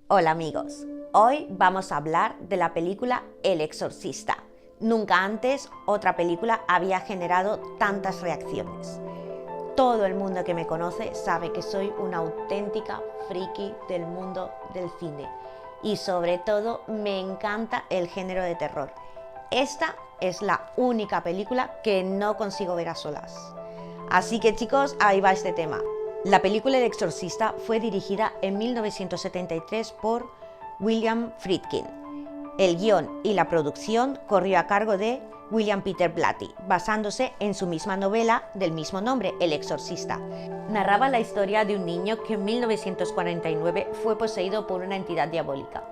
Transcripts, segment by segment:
Hola amigos, hoy vamos a hablar de la película El Exorcista. Nunca antes otra película había generado tantas reacciones. Todo el mundo que me conoce sabe que soy una auténtica friki del mundo del cine y sobre todo me encanta el género de terror. Esta es la única película que no consigo ver a solas. Así que chicos, ahí va este tema. La película El Exorcista fue dirigida en 1973 por William Friedkin. El guión y la producción corrió a cargo de William Peter Blatty, basándose en su misma novela del mismo nombre, El Exorcista. Narraba la historia de un niño que en 1949 fue poseído por una entidad diabólica.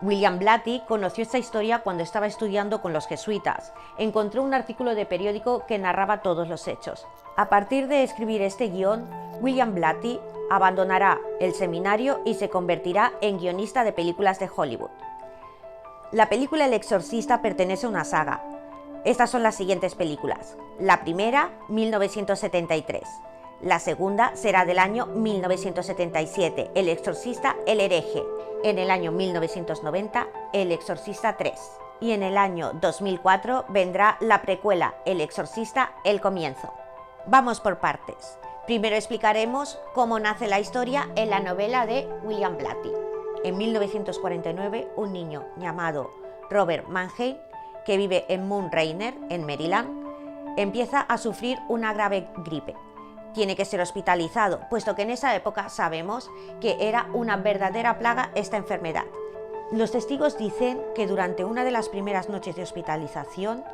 William Blatty conoció esta historia cuando estaba estudiando con los jesuitas. Encontró un artículo de periódico que narraba todos los hechos. A partir de escribir este guión, William Blatty abandonará el seminario y se convertirá en guionista de películas de Hollywood. La película El Exorcista pertenece a una saga. Estas son las siguientes películas. La primera, 1973. La segunda será del año 1977, El Exorcista, el hereje. En el año 1990, El Exorcista 3. Y en el año 2004 vendrá la precuela, El Exorcista, el comienzo. Vamos por partes. Primero explicaremos cómo nace la historia en la novela de William Blatty. En 1949, un niño llamado Robert Mannheim, que vive en Mount Rainier, en Maryland, empieza a sufrir una grave gripe. Tiene que ser hospitalizado, puesto que en esa época sabemos que era una verdadera plaga esta enfermedad. Los testigos dicen que durante una de las primeras noches de hospitalización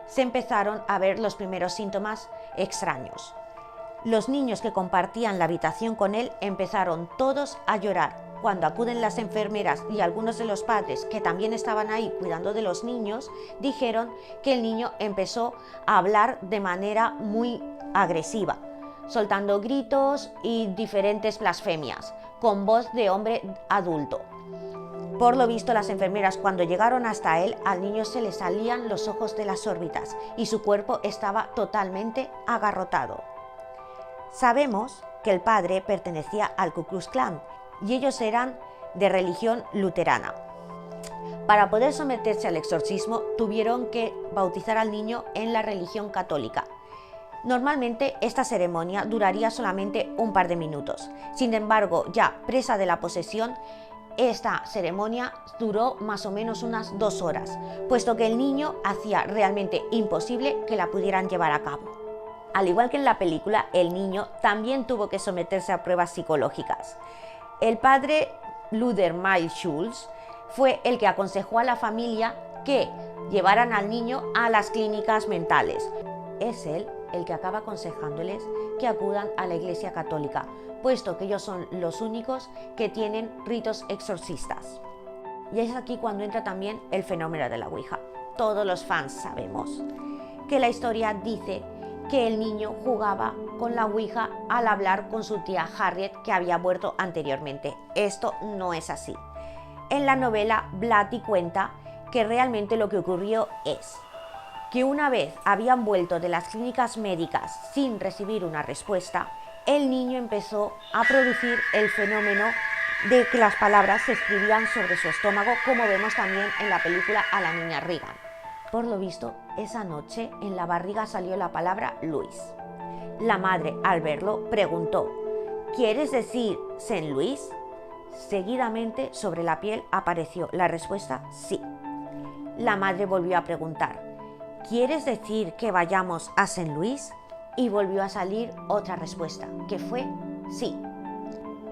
se empezaron a ver los primeros síntomas extraños. Los niños que compartían la habitación con él empezaron todos a llorar. Cuando acuden las enfermeras y algunos de los padres que también estaban ahí cuidando de los niños, dijeron que el niño empezó a hablar de manera muy agresiva, soltando gritos y diferentes blasfemias, con voz de hombre adulto. Por lo visto, las enfermeras, cuando llegaron hasta él, al niño se le salían los ojos de las órbitas y su cuerpo estaba totalmente agarrotado. Sabemos que el padre pertenecía al Ku Klux Klan y ellos eran de religión luterana. Para poder someterse al exorcismo, tuvieron que bautizar al niño en la religión católica. Normalmente esta ceremonia duraría solamente un par de minutos. Sin embargo, ya presa de la posesión, esta ceremonia duró más o menos unas 2 horas, puesto que el niño hacía realmente imposible que la pudieran llevar a cabo. Al igual que en la película, el niño también tuvo que someterse a pruebas psicológicas. El padre Luther Miles Schultz fue el que aconsejó a la familia que llevaran al niño a las clínicas mentales. Es él el que acaba aconsejándoles que acudan a la Iglesia Católica, puesto que ellos son los únicos que tienen ritos exorcistas. Y es aquí cuando entra también el fenómeno de la Ouija. Todos los fans sabemos que la historia dice que el niño jugaba con la Ouija al hablar con su tía Harriet, que había muerto anteriormente. Esto no es así. En la novela, Blatty cuenta que realmente lo que ocurrió es que una vez habían vuelto de las clínicas médicas sin recibir una respuesta, el niño empezó a producir el fenómeno de que las palabras se escribían sobre su estómago, como vemos también en la película A la niña Regan. Por lo visto, esa noche en la barriga salió la palabra Luis. La madre, al verlo, preguntó: ¿quieres decir Saint Louis? Seguidamente, sobre la piel apareció la respuesta sí. La madre volvió a preguntar: ¿quieres decir que vayamos a Saint Louis? Y volvió a salir otra respuesta, que fue sí.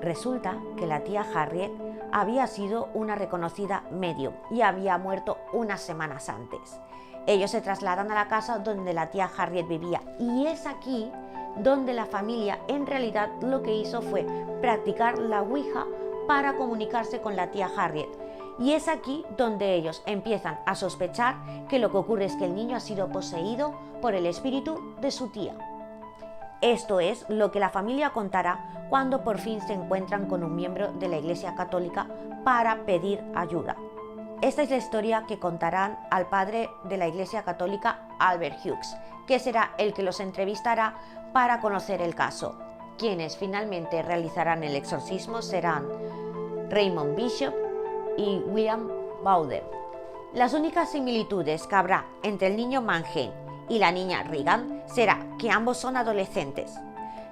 Resulta que la tía Harriet había sido una reconocida medium y había muerto unas semanas antes. Ellos se trasladan a la casa donde la tía Harriet vivía y es aquí donde la familia en realidad lo que hizo fue practicar la Ouija para comunicarse con la tía Harriet. Y es aquí donde ellos empiezan a sospechar que lo que ocurre es que el niño ha sido poseído por el espíritu de su tía. Esto es lo que la familia contará cuando por fin se encuentran con un miembro de la Iglesia Católica para pedir ayuda. Esta es la historia que contarán al padre de la Iglesia Católica, Albert Hughes, que será el que los entrevistará para conocer el caso. Quienes finalmente realizarán el exorcismo serán Raymond Bishop y William Bowden. Las únicas similitudes que habrá entre el niño Mannheim y la niña Regan será que ambos son adolescentes,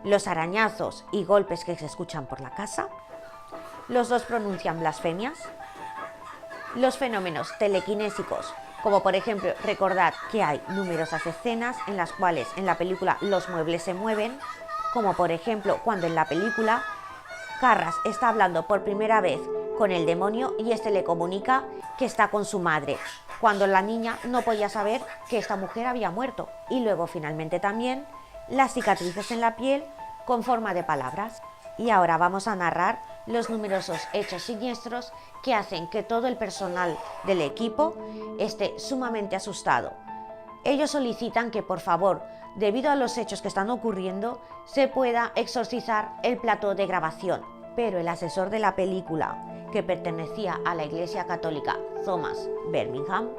los arañazos y golpes que se escuchan por la casa, los dos pronuncian blasfemias, los fenómenos telequinésicos, como por ejemplo recordar que hay numerosas escenas en las cuales en la película los muebles se mueven, como por ejemplo cuando en la película Carras está hablando por primera vez con el demonio y este le comunica que está con su madre, cuando la niña no podía saber que esta mujer había muerto. Y luego finalmente también las cicatrices en la piel con forma de palabras. Y ahora vamos a narrar los numerosos hechos siniestros que hacen que todo el personal del equipo esté sumamente asustado. Ellos solicitan que por favor, debido a los hechos que están ocurriendo, se pueda exorcizar el plató de grabación. Pero el asesor de la película, que pertenecía a la Iglesia Católica, Thomas Birmingham,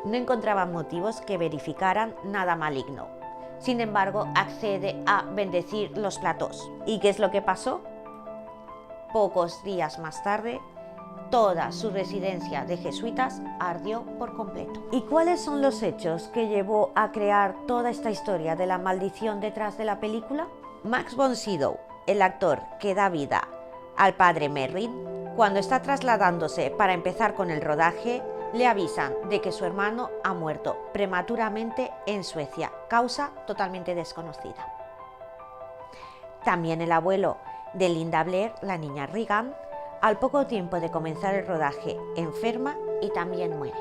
no encontraba motivos que verificaran nada maligno. Sin embargo, accede a bendecir los platós. ¿Y qué es lo que pasó? Pocos días más tarde, toda su residencia de jesuitas ardió por completo. ¿Y cuáles son los hechos que llevó a crear toda esta historia de la maldición detrás de la película? Max von Sydow, el actor que da vida al padre Merrin, cuando está trasladándose para empezar con el rodaje, le avisan de que su hermano ha muerto prematuramente en Suecia, causa totalmente desconocida. También el abuelo de Linda Blair, la niña Regan, al poco tiempo de comenzar el rodaje, enferma y también muere.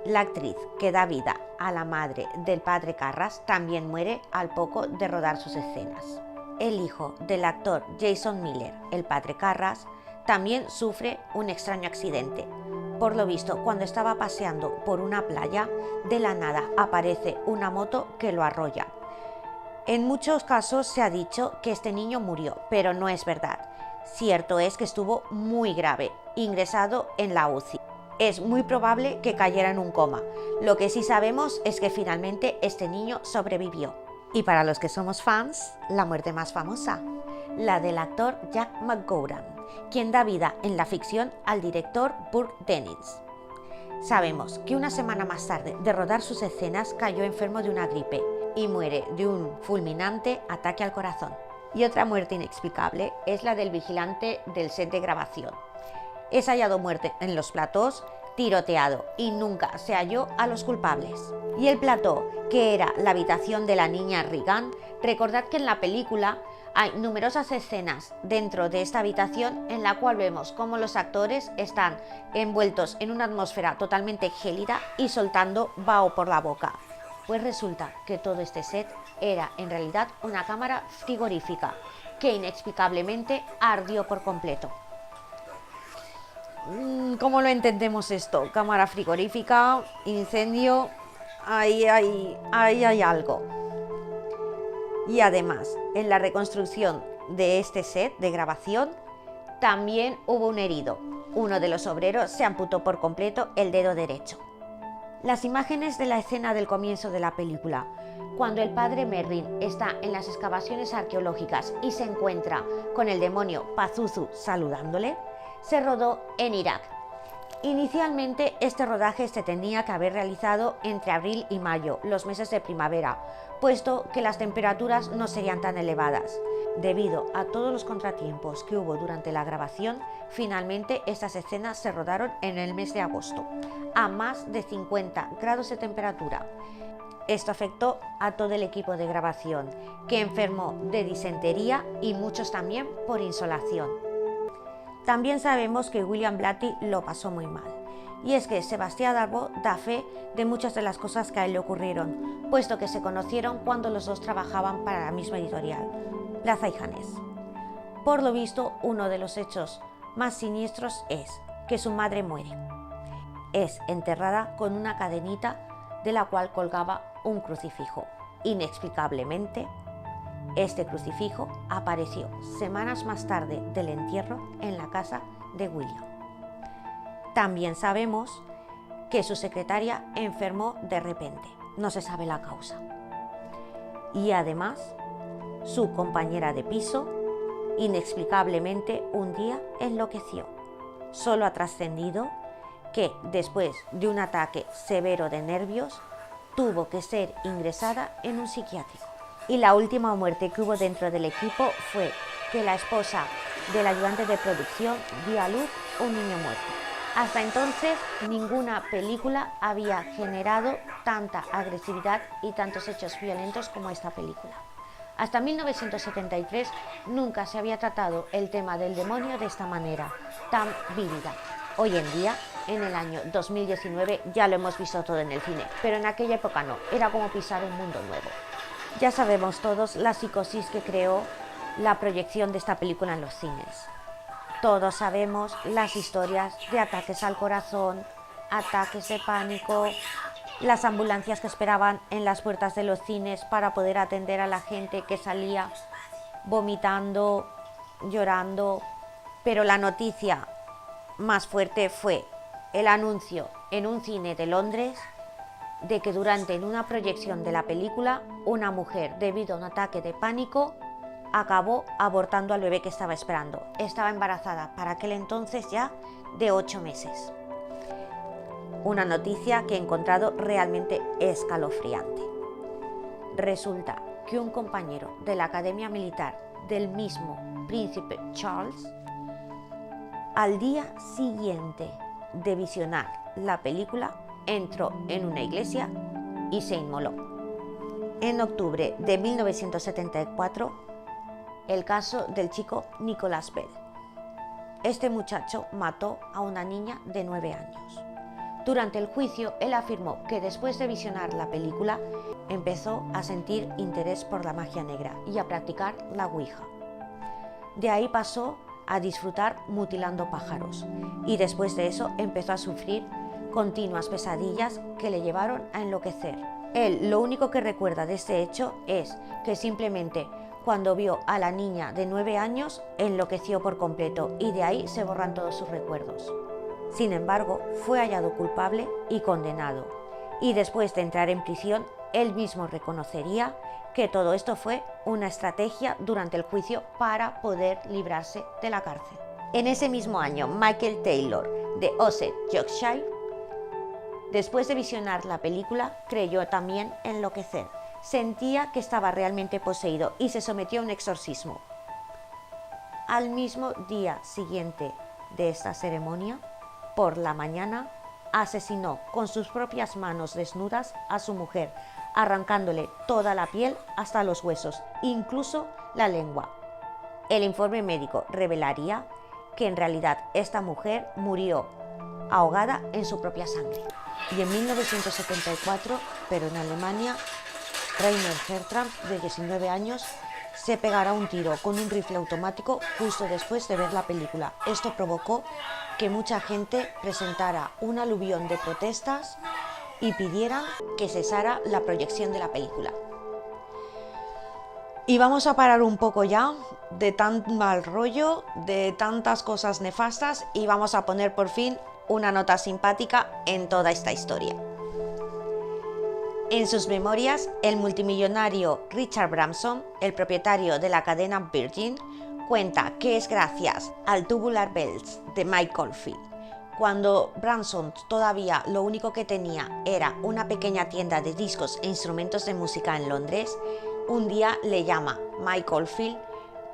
La actriz que da vida a la madre del padre Carras también muere al poco de rodar sus escenas. El hijo del actor Jason Miller, el padre Carras, también sufre un extraño accidente. Por lo visto, cuando estaba paseando por una playa, de la nada aparece una moto que lo arrolla. En muchos casos se ha dicho que este niño murió, pero no es verdad. Cierto es que estuvo muy grave, ingresado en la UCI. Es muy probable que cayera en un coma. Lo que sí sabemos es que finalmente este niño sobrevivió. Y para los que somos fans, la muerte más famosa, la del actor Jack McGowan, quien da vida en la ficción al director Burke Dennings. Sabemos que una semana más tarde de rodar sus escenas cayó enfermo de una gripe y muere de un fulminante ataque al corazón. Y otra muerte inexplicable es la del vigilante del set de grabación. Es hallado muerto en los platós, tiroteado, y nunca se halló a los culpables. Y el plató, que era la habitación de la niña Regan, recordad que en la película hay numerosas escenas dentro de esta habitación en la cual vemos cómo los actores están envueltos en una atmósfera totalmente gélida y soltando vaho por la boca. Pues resulta que todo este set era en realidad una cámara frigorífica que inexplicablemente ardió por completo. ¿Cómo lo entendemos esto? Cámara frigorífica, incendio, ahí hay algo. Y además, en la reconstrucción de este set de grabación, también hubo un herido. Uno de los obreros se amputó por completo el dedo derecho. Las imágenes de la escena del comienzo de la película, cuando el padre Merrin está en las excavaciones arqueológicas y se encuentra con el demonio Pazuzu saludándole, se rodó en Irak. Inicialmente este rodaje se tenía que haber realizado entre abril y mayo, los meses de primavera, puesto que las temperaturas no serían tan elevadas. Debido a todos los contratiempos que hubo durante la grabación, finalmente estas escenas se rodaron en el mes de agosto, a más de 50 grados de temperatura. Esto afectó a todo el equipo de grabación, que enfermó de disentería y muchos también por insolación. También sabemos que William Blatty lo pasó muy mal. Y es que Sebastián Darboux da fe de muchas de las cosas que a él le ocurrieron, puesto que se conocieron cuando los dos trabajaban para la misma editorial, Plaza y Janés. Por lo visto, uno de los hechos más siniestros es que su madre muere. Es enterrada con una cadenita de la cual colgaba un crucifijo. Inexplicablemente, este crucifijo apareció semanas más tarde del entierro en la casa de William. También sabemos que su secretaria enfermó de repente, no se sabe la causa. Y además, su compañera de piso inexplicablemente un día enloqueció solo ha trascendido que después de un ataque severo de nervios tuvo que ser ingresada en un psiquiátrico. Y la última muerte que hubo dentro del equipo fue que la esposa del ayudante de producción dio a luz un niño muerto. Hasta entonces ninguna película había generado tanta agresividad y tantos hechos violentos como esta película. Hasta 1973 nunca se había tratado el tema del demonio de esta manera, tan vívida. Hoy en día, en el año 2019, ya lo hemos visto todo en el cine, pero en aquella época no, era como pisar un mundo nuevo. Ya sabemos todos la psicosis que creó la proyección de esta película en los cines. Todos sabemos las historias de ataques al corazón, ataques de pánico, las ambulancias que esperaban en las puertas de los cines para poder atender a la gente que salía vomitando, llorando. Pero la noticia más fuerte fue el anuncio en un cine de Londres de que durante una proyección de la película, una mujer, debido a un ataque de pánico, acabó abortando al bebé que estaba esperando. Estaba embarazada para aquel entonces ya de 8 meses. Una noticia que he encontrado realmente escalofriante. Resulta que un compañero de la Academia Militar del mismo príncipe Charles, al día siguiente de visionar la película, entró en una iglesia y se inmoló. En octubre de 1974, el caso del chico Nicholas Bell. Este muchacho mató a una niña de 9 años. Durante el juicio, él afirmó que después de visionar la película, empezó a sentir interés por la magia negra y a practicar la Ouija. De ahí pasó a disfrutar mutilando pájaros y después de eso empezó a sufrir continuas pesadillas que le llevaron a enloquecer. Él lo único que recuerda de este hecho es que simplemente cuando vio a la niña de 9 años enloqueció por completo y de ahí se borran todos sus recuerdos. Sin embargo, fue hallado culpable y condenado, y después de entrar en prisión, él mismo reconocería que todo esto fue una estrategia durante el juicio para poder librarse de la cárcel. En ese mismo año, Michael Taylor, de Ossett, Yorkshire, después de visionar la película, creyó también enloquecer. Sentía que estaba realmente poseído y se sometió a un exorcismo. Al mismo día siguiente de esta ceremonia, por la mañana, asesinó con sus propias manos desnudas a su mujer, arrancándole toda la piel hasta los huesos, incluso la lengua. El informe médico revelaría que en realidad esta mujer murió ahogada en su propia sangre. Y en 1974, pero en Alemania, Rainer Hertram, de 19 años, se pegará un tiro con un rifle automático justo después de ver la película. Esto provocó que mucha gente presentara un aluvión de protestas y pidieran que cesara la proyección de la película. Y vamos a parar un poco ya de tan mal rollo, de tantas cosas nefastas, y vamos a poner por fin una nota simpática en toda esta historia. En sus memorias, el multimillonario Richard Branson, el propietario de la cadena Virgin, cuenta que es gracias al Tubular Bells de Mike Oldfield. Cuando Branson todavía lo único que tenía era una pequeña tienda de discos e instrumentos de música en Londres, un día le llama Mike Oldfield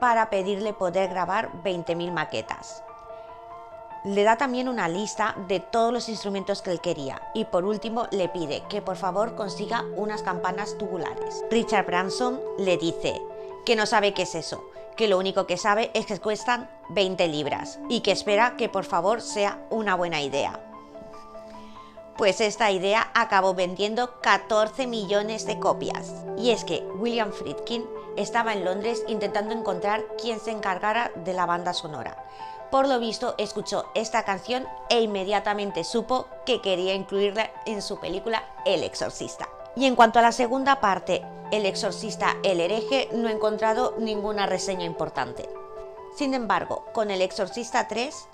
para pedirle poder grabar 20.000 maquetas. Le da también una lista de todos los instrumentos que él quería y por último le pide que por favor consiga unas campanas tubulares. Richard Branson le dice que no sabe qué es eso, que lo único que sabe es que cuestan 20 libras y que espera que por favor sea una buena idea. Pues esta idea acabó vendiendo 14 millones de copias. Y es que William Friedkin estaba en Londres intentando encontrar quién se encargara de la banda sonora. Por lo visto, escuchó esta canción e inmediatamente supo que quería incluirla en su película El Exorcista. Y en cuanto a la segunda parte, El Exorcista, el hereje, no he encontrado ninguna reseña importante. Sin embargo, con El Exorcista 3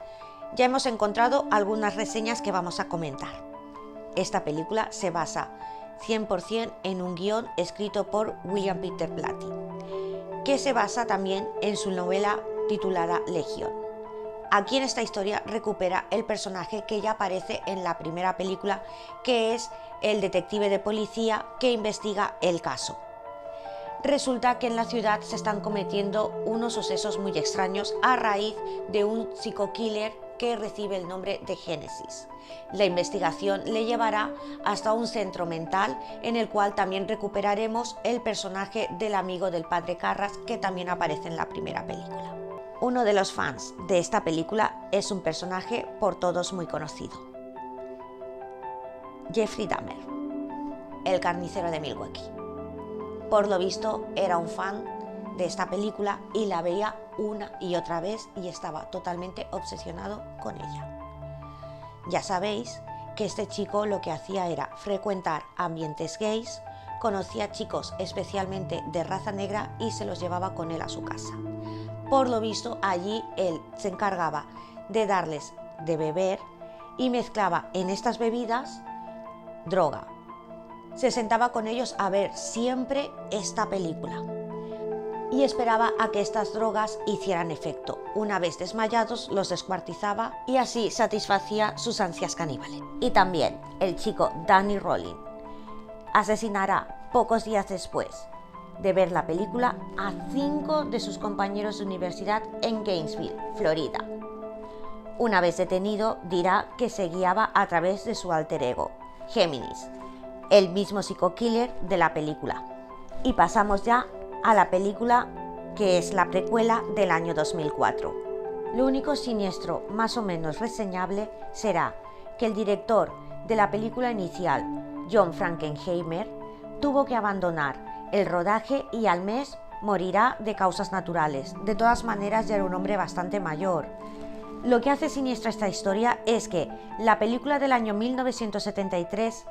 ya hemos encontrado algunas reseñas que vamos a comentar. Esta película se basa 100% en un guión escrito por William Peter Blatty, que se basa también en su novela titulada Legión. aquí en esta historia recupera el personaje que ya aparece en la primera película, que es el detective de policía que investiga el caso. Resulta que en la ciudad se están cometiendo unos sucesos muy extraños a raíz de un psico-killer que recibe el nombre de Génesis. La investigación le llevará hasta un centro mental en el cual también recuperaremos el personaje del amigo del padre Carras, que también aparece en la primera película. Uno de los fans de esta película es un personaje por todos muy conocido: Jeffrey Dahmer, el carnicero de Milwaukee. Por lo visto era un fan de esta película y la veía una y otra vez y estaba totalmente obsesionado con ella. Ya sabéis que este chico lo que hacía era frecuentar ambientes gays, conocía chicos especialmente de raza negra y se los llevaba con él a su casa. Por lo visto allí él se encargaba de darles de beber y mezclaba en estas bebidas droga. Se sentaba con ellos a ver siempre esta película y esperaba a que estas drogas hicieran efecto. Una vez desmayados los descuartizaba y así satisfacía sus ansias caníbales. Y también el chico Danny Rolling asesinará pocos días después de ver la película a 5 de sus compañeros de universidad en Gainesville, Florida. Una vez detenido, dirá que se guiaba a través de su alter ego, Géminis, el mismo psico-killer de la película. Y pasamos ya a la película que es la precuela del año 2004. Lo único siniestro más o menos reseñable será que el director de la película inicial, John Frankenheimer, tuvo que abandonar el rodaje y al mes morirá de causas naturales. De todas maneras, ya era un hombre bastante mayor. Lo que hace siniestra esta historia es que la película del año 1973,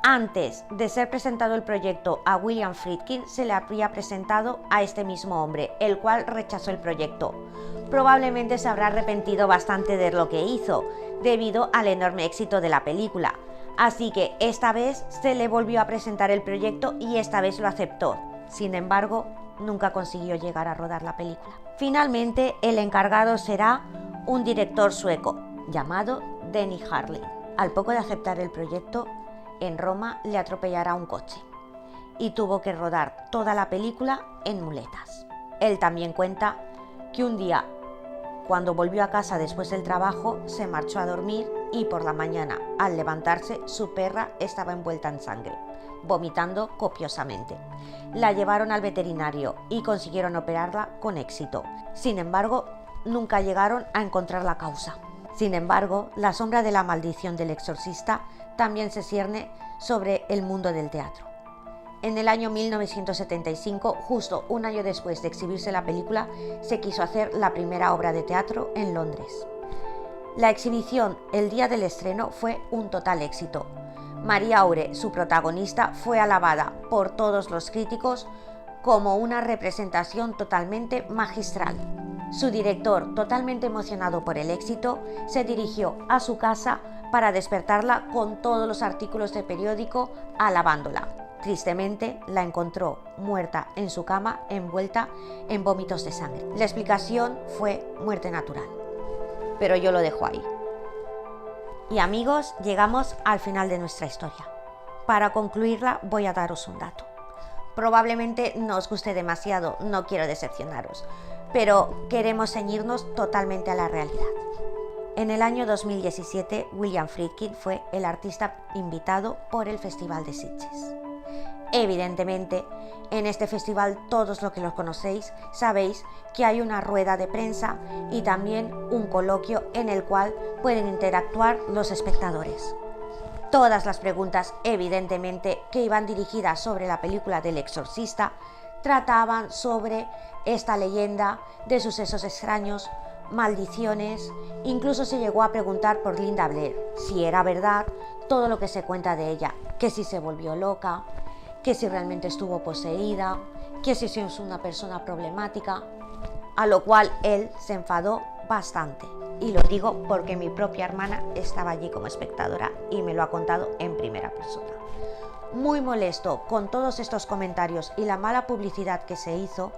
antes de ser presentado el proyecto a William Friedkin, se le había presentado a este mismo hombre, el cual rechazó el proyecto. Probablemente se habrá arrepentido bastante de lo que hizo, debido al enorme éxito de la película. Así que esta vez se le volvió a presentar el proyecto y esta vez lo aceptó. Sin embargo, nunca consiguió llegar a rodar la película. Finalmente, el encargado será un director sueco llamado Denny Harlin. Al poco de aceptar el proyecto, en Roma le atropellará un coche y tuvo que rodar toda la película en muletas. Él también cuenta que un día, cuando volvió a casa después del trabajo, se marchó a dormir y por la mañana, al levantarse, su perra estaba envuelta en sangre, vomitando copiosamente. La llevaron al veterinario y consiguieron operarla con éxito. Sin embargo, nunca llegaron a encontrar la causa. Sin embargo, la sombra de la maldición del exorcista también se cierne sobre el mundo del teatro. En el año 1975, justo un año después de exhibirse la película, se quiso hacer la primera obra de teatro en Londres. La exhibición el día del estreno fue un total éxito. María Aure, su protagonista, fue alabada por todos los críticos como una representación totalmente magistral. Su director, totalmente emocionado por el éxito, se dirigió a su casa para despertarla con todos los artículos de periódico alabándola. Tristemente, la encontró muerta en su cama, envuelta en vómitos de sangre. La explicación fue muerte natural, pero yo lo dejo ahí. Y amigos, llegamos al final de nuestra historia. Para concluirla, voy a daros un dato. Probablemente no os guste demasiado, no quiero decepcionaros, pero queremos ceñirnos totalmente a la realidad. En el año 2017, William Friedkin fue el artista invitado por el Festival de Sitges. Evidentemente, en este festival, todos los que lo conocéis sabéis que hay una rueda de prensa y también un coloquio en el cual pueden interactuar los espectadores. Todas las preguntas, evidentemente, que iban dirigidas sobre la película del Exorcista, trataban sobre esta leyenda de sucesos extraños, maldiciones. Incluso se llegó a preguntar por Linda Blair, si era verdad todo lo que se cuenta de ella, que si se volvió loca, que si realmente estuvo poseída, que si es una persona problemática, a lo cual él se enfadó bastante. Y lo digo porque mi propia hermana estaba allí como espectadora y me lo ha contado en primera persona. Muy molesto con todos estos comentarios y la mala publicidad que se hizo,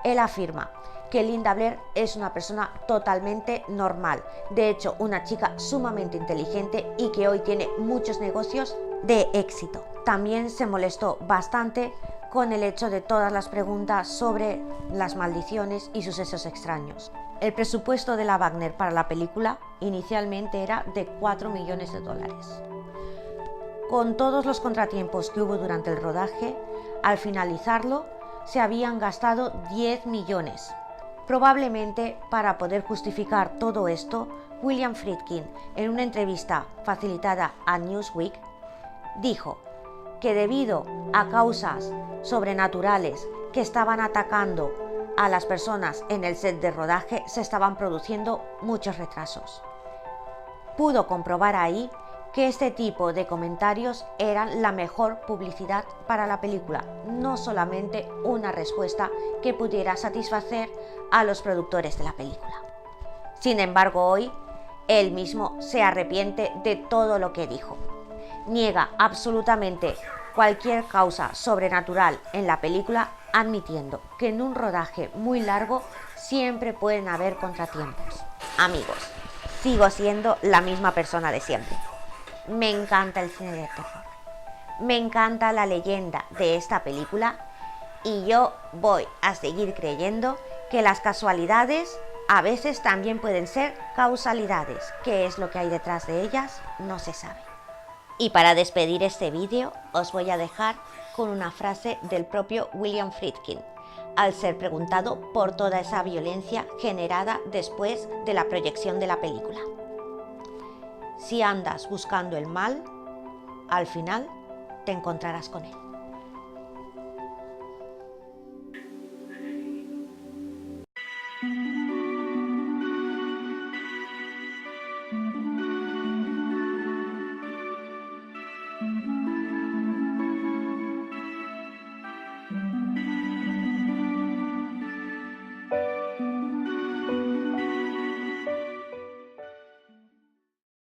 Él afirma que Linda Blair es una persona totalmente normal, de hecho una chica sumamente inteligente y que hoy tiene muchos negocios de éxito. También se molestó bastante con el hecho de todas las preguntas sobre las maldiciones y sucesos extraños. El presupuesto de la Wagner para la película inicialmente era de 4 millones de dólares. Con todos los contratiempos que hubo durante el rodaje, al finalizarlo se habían gastado 10 millones. Probablemente para poder justificar todo esto, William Friedkin, en una entrevista facilitada a Newsweek, dijo que debido a causas sobrenaturales que estaban atacando a las personas en el set de rodaje, se estaban produciendo muchos retrasos. Pudo comprobar ahí que este tipo de comentarios eran la mejor publicidad para la película, no solamente una respuesta que pudiera satisfacer a los productores de la película. Sin embargo, hoy él mismo se arrepiente de todo lo que dijo. Niega absolutamente cualquier causa sobrenatural en la película, admitiendo que en un rodaje muy largo siempre pueden haber contratiempos. Amigos, sigo siendo la misma persona de siempre. Me encanta el cine de terror. Me encanta la leyenda de esta película y yo voy a seguir creyendo que las casualidades a veces también pueden ser causalidades. ¿Qué es lo que hay detrás de ellas? No se sabe. Y para despedir este vídeo os voy a dejar con una frase del propio William Friedkin, al ser preguntado por toda esa violencia generada después de la proyección de la película. Si andas buscando el mal, al final te encontrarás con él.